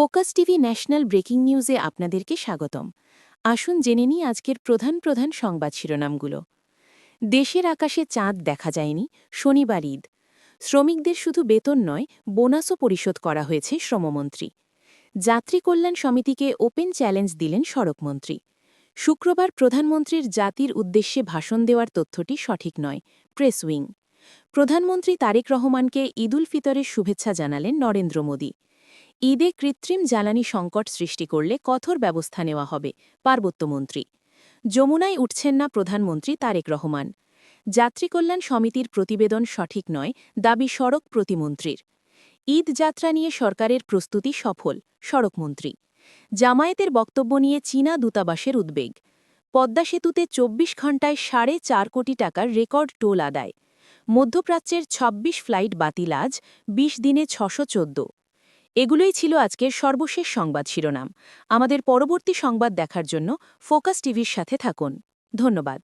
Focus TV national breaking নিউজে আপনাদেরকে স্বাগতম। আসুন জেনে নিই আজকের প্রধান সংবাদ শিরোনামগুলো। দেশের আকাশে চাঁদ দেখা যায়নি, শনিবার ঈদ। শ্রমিকদের শুধু বেতন নয়, বোনাসও পরিশোধ করা হয়েছে শ্রমমন্ত্রী। যাত্রী কল্যাণ সমিতিকে ওপেন চ্যালেঞ্জ দিলেন সড়কমন্ত্রী। শুক্রবার প্রধানমন্ত্রীর জাতির উদ্দেশ্যে ভাষণ দেওয়ার তথ্যটি সঠিক নয়, প্রেস উইং। প্রধানমন্ত্রী তারেক রহমানকে ঈদুল ফিতরের শুভেচ্ছা জানালেন নরেন্দ্র মোদী। ঈদে কৃত্রিম জ্বালানি সংকট সৃষ্টি করলে কঠোর ব্যবস্থা নেওয়া হবে, পার্বত্যমন্ত্রী। যমুনায় উঠছেন না প্রধানমন্ত্রী তারেক রহমান। যাত্রী কল্যাণ সমিতির প্রতিবেদন সঠিক নয়, দাবি সড়ক প্রতিমন্ত্রীর। ঈদ যাত্রা নিয়ে সরকারের প্রস্তুতি সফল, সড়কমন্ত্রী। জামায়াতের বক্তব্য নিয়ে চীনা দূতাবাসের উদ্বেগ। পদ্মা সেতুতে ২৪ ঘণ্টায় ৪.৫ কোটি টাকার রেকর্ড টোল আদায়। মধ্যপ্রাচ্যের ২৬ ফ্লাইট বাতিল আজ, ২০ দিনে ৬১৪। এগুলোই ছিল আজকের সর্বশেষ সংবাদ শিরোনাম। আমাদের পরবর্তী সংবাদ দেখার জন্য ফোকাস টিভির সাথে থাকুন। ধন্যবাদ।